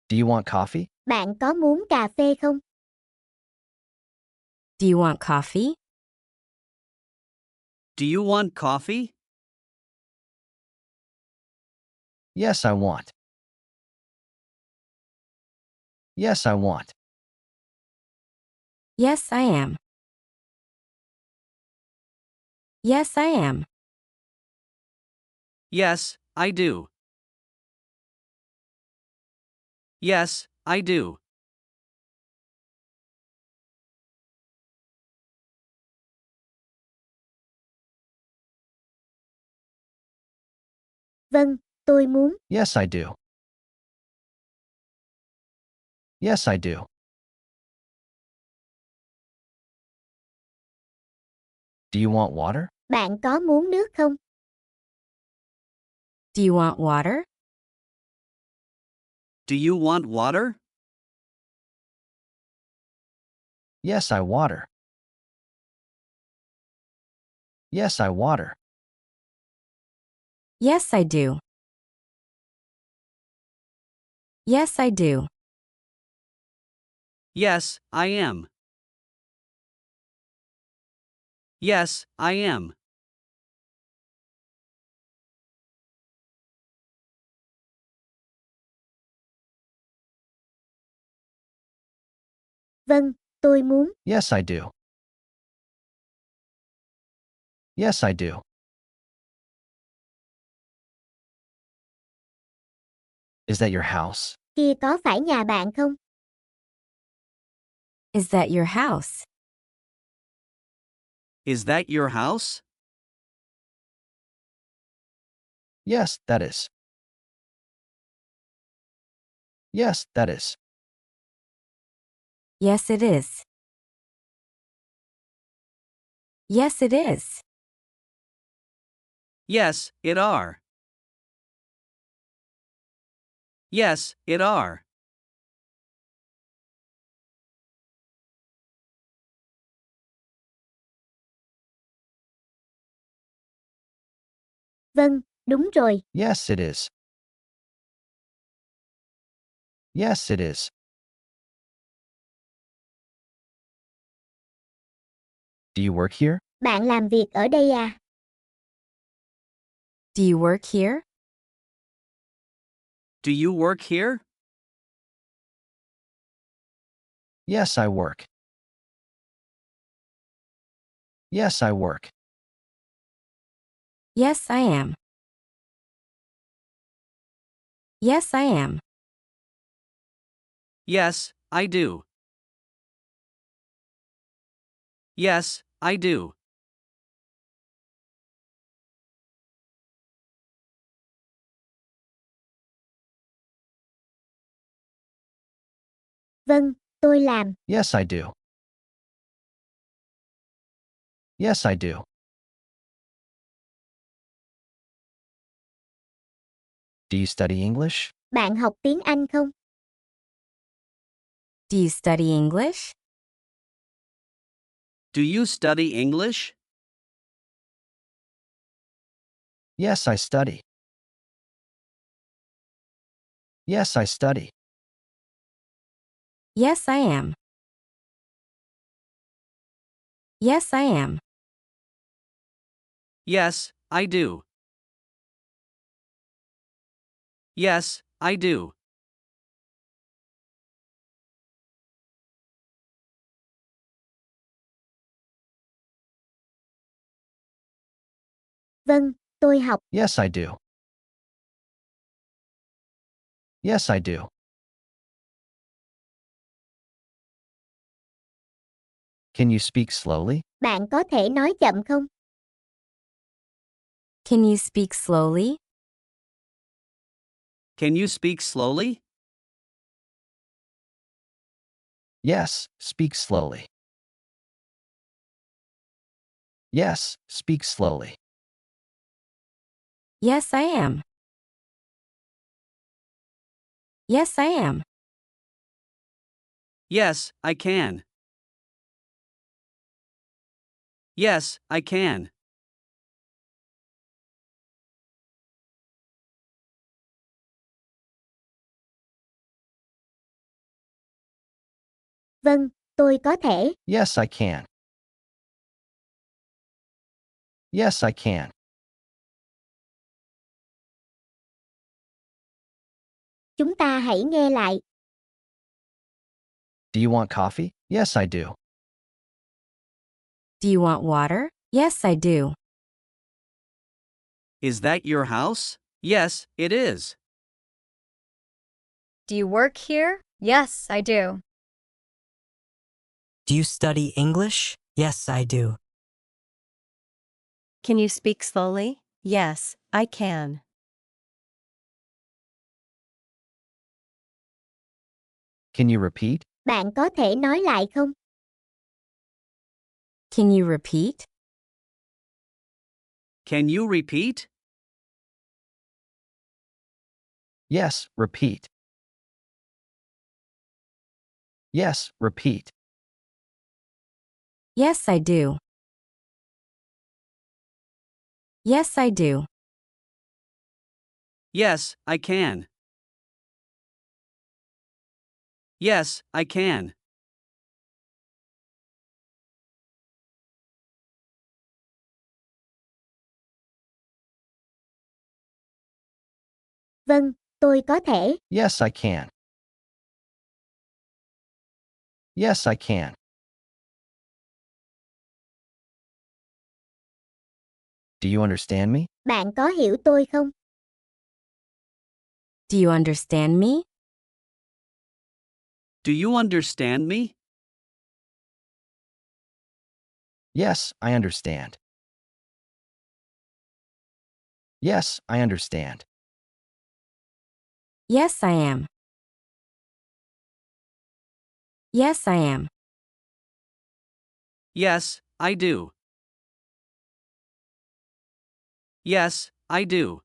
Do you want coffee? Bạn có muốn cà phê không? Do you want coffee? Do you want coffee? Yes, I want. Yes, I want. Yes, I am. Yes, I am. Yes, I do. Yes, I do. Vâng, tôi muốn. Yes, I do. Yes, I do. Do you want water? Bạn có muốn nước không? Do you want water? Do you want water? Yes, I water. Yes, I water. Yes, I do. Yes, I do. Yes, I am. Yes, I am. Vâng, tôi muốn. Yes, I do. Yes, I do. Is that your house? Kia có phải nhà bạn không? Is that your house? Is that your house? Yes, that is. Yes, that is. Yes, it is. Yes, it is. Yes, it are. Yes, it are. Vâng, đúng rồi. Yes, it is. Yes, it is. Do you work here? Bạn làm việc ở đây à? Do you work here? Do you work here? Yes, I work. Yes, I work. Yes, I am. Yes, I am. Yes, I do. Yes, I do. Vâng, tôi làm. Yes, I do. Yes, I do. Do you study English? Bạn học tiếng Anh không? Do you study English? Do you study English? Yes, I study. Yes, I study. Yes, I am. Yes, I am. Yes, I do. Yes, I do. Vâng, tôi học. Yes, I do. Yes, I do. Can you speak slowly? Bạn có thể nói chậm không? Can you speak slowly? Can you speak slowly? Yes, speak slowly. Yes, speak slowly. Yes, I am. Yes, I am. Yes, I can. Yes, I can. Vâng, tôi có thể. Yes, I can. Yes, I can. Chúng ta hãy nghe lại. Do you want coffee? Yes, I do. Do you want water? Yes, I do. Is that your house? Yes, it is. Do you work here? Yes, I do. Do you study English? Yes, I do. Can you speak slowly? Yes, I can. Can you repeat? Bạn có thể nói lại không? Can you repeat? Can you repeat? Yes, repeat. Yes, repeat. Yes, I do. Yes, I do. Yes, I can. Yes, I can. Vâng, tôi có thể. Yes, I can. Yes, I can. Do you understand me? Bạn có hiểu tôi không? Do you understand me? Do you understand me? Yes, I understand. Yes, I understand. Yes, I am. Yes, I am. Yes, I do. Yes, I do.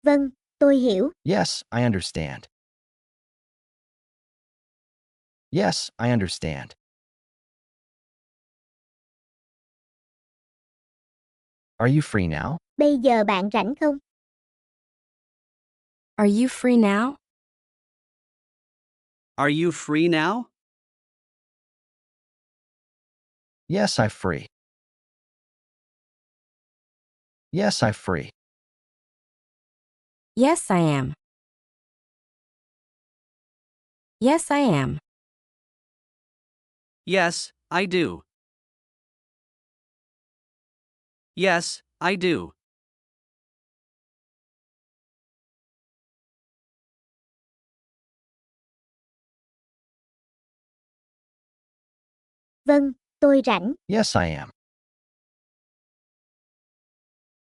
Vâng, tôi hiểu. Yes, I understand. Yes, I understand. Are you free now? Bây giờ bạn rảnh không? Are you free now? Are you free now? Yes, I'm free. Yes, I'm free. Yes, I am. Yes, I am. Yes, I do. Yes, I do. Vâng, tôi rảnh. Yes, I am.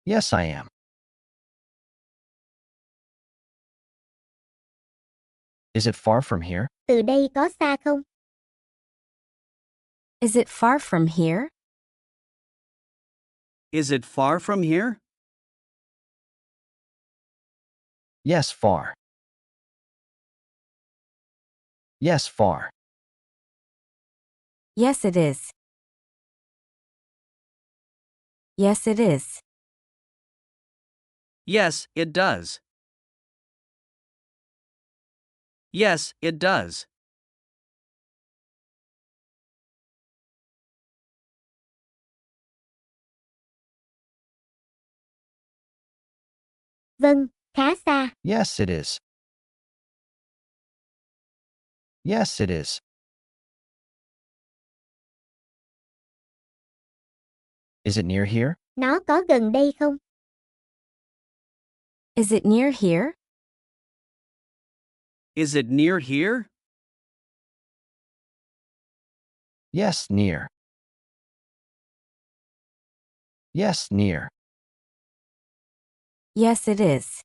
Yes, I am. Is it far from here? Từ đây có xa không? Is it far from here? Is it far from here? Yes, far. Yes, far. Yes, it is. Yes, it is. Yes, it does. Yes, it does. Vâng, khá xa. Yes, it is. Yes, it is. Is it near here? Nó có gần đây không? Is it near here? Is it near here? Yes, near. Yes, near. Yes, it is.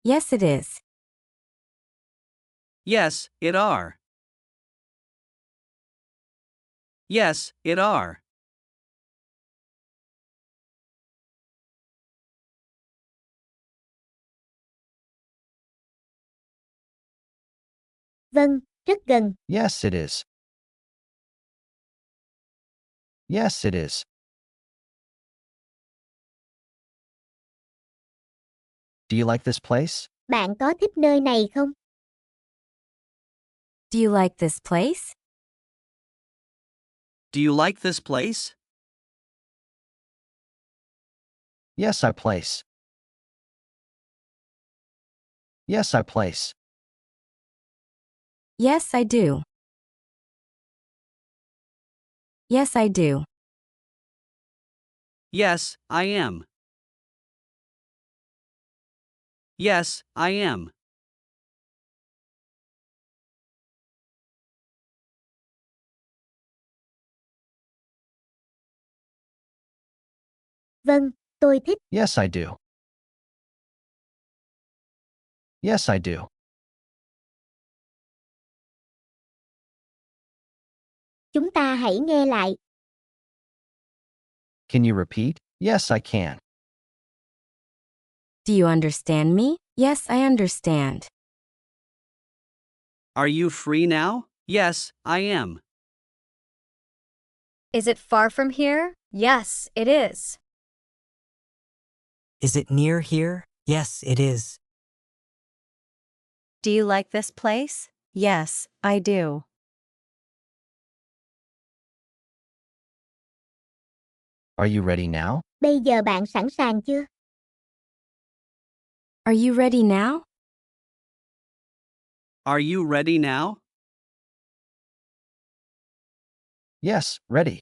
Yes, it is. Yes, it are. Yes, it are. Vâng, rất gần. Yes, it is. Yes, it is. Do you like this place? Bạn có thích nơi này không? Do you like this place? Do you like this place? Yes, I place. Yes, I place. Yes, I do. Yes, I do. Yes, I am. Yes, I am. Vâng, tôi thích. Yes, I do. Yes, I do. Chúng ta hãy nghe lại. Can you repeat? Yes, I can. Do you understand me? Yes, I understand. Are you free now? Yes, I am. Is it far from here? Yes, it is. Is it near here? Yes, it is. Do you like this place? Yes, I do. Are you ready now? Bây giờ bạn sẵn sàng chưa? Are you ready now? Are you ready now? Yes, ready.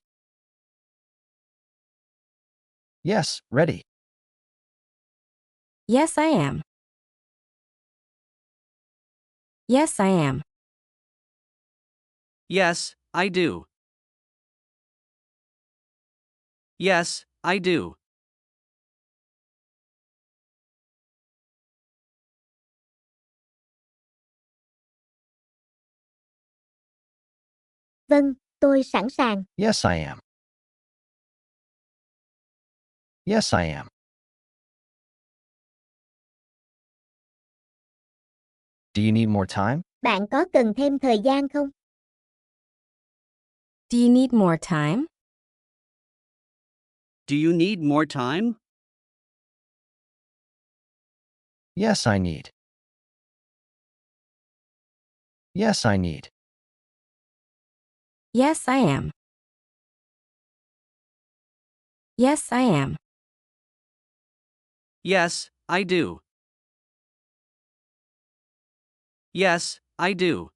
Yes, ready. Yes, I am. Yes, I am. Yes, I do. Yes, I do. Vâng, tôi sẵn sàng. Yes, I am. Yes, I am. Do you need more time? Bạn có cần thêm thời gian không? Do you need more time? Do you need more time? Yes, I need. Yes, I need. Yes, I am. Yes, I am. Yes, I do. Yes, I do.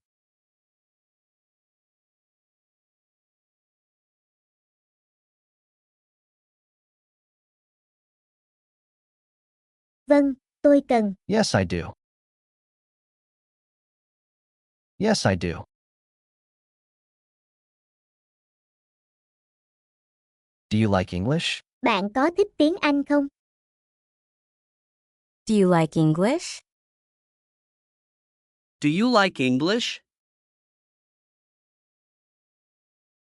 Vâng, tôi cần. Yes, I do. Yes, I do. Do you like English? Bạn có thích tiếng Anh không? Do you like English? Do you like English?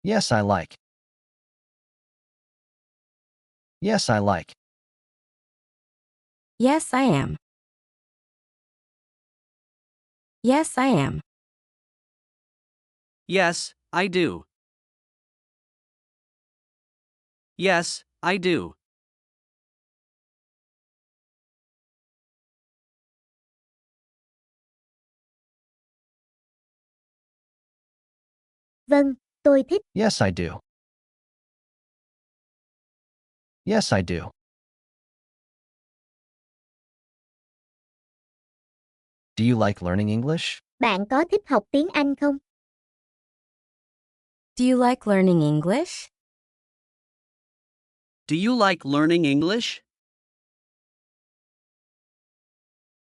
Yes, I like. Yes, I like. Yes, I am. Yes, I am. Yes, I do. Yes, I do. Vâng, tôi thích. Yes, I do. Yes, I do. Do you like learning English? Bạn có thích học tiếng Anh không? Do you like learning English? Do you like learning English?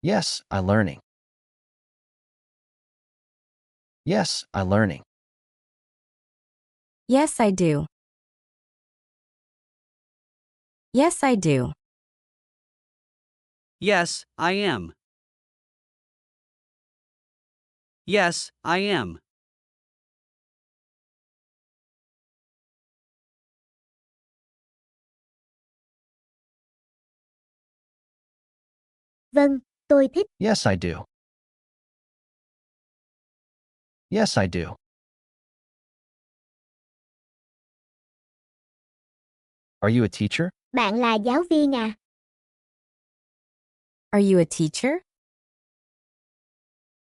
Yes, I learning. Yes, I learning. Yes, I do. Yes, I do. Yes, I am. Yes, I am. Vâng, tôi thích. Yes, I do. Yes, I do. Are you a teacher? Bạn là giáo viên à? Are you a teacher?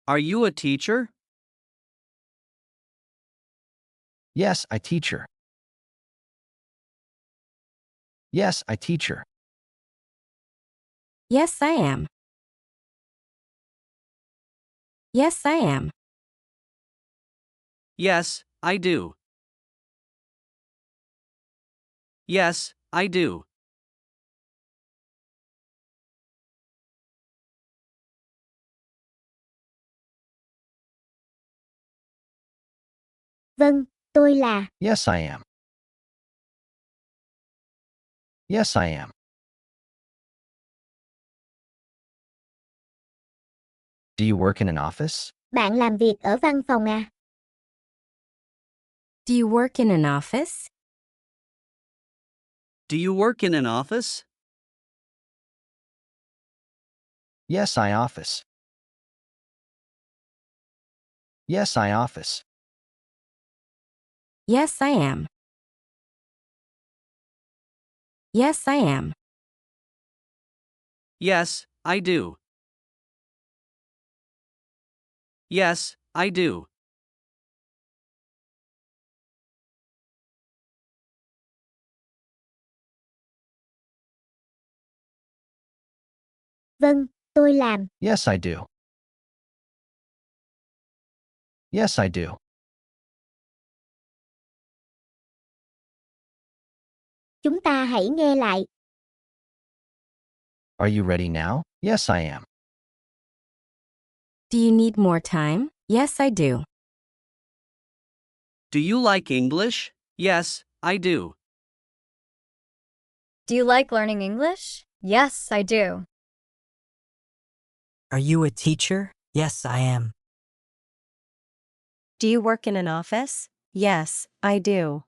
Are you a teacher? Yes, I teach her. Yes, I teach her. Yes, I am. Yes, I am. Yes, I do. Yes, I do. Vâng, tôi là. Yes, I am. Yes, I am. Do you work in an office? Bạn làm việc ở văn phòng à? Do you work in an office? Do you work in an office? Yes, I office. Yes, I office. Yes, I am. Yes, I am. Yes, I do. Yes, I do. Vâng, tôi làm. Yes, I do. Yes, I do. Chúng ta hãy nghe lại. Are you ready now? Yes, I am. Do you need more time? Yes, I do. Do you like English? Yes, I do. Do you like learning English? Yes, I do. Are you a teacher? Yes, I am. Do you work in an office? Yes, I do.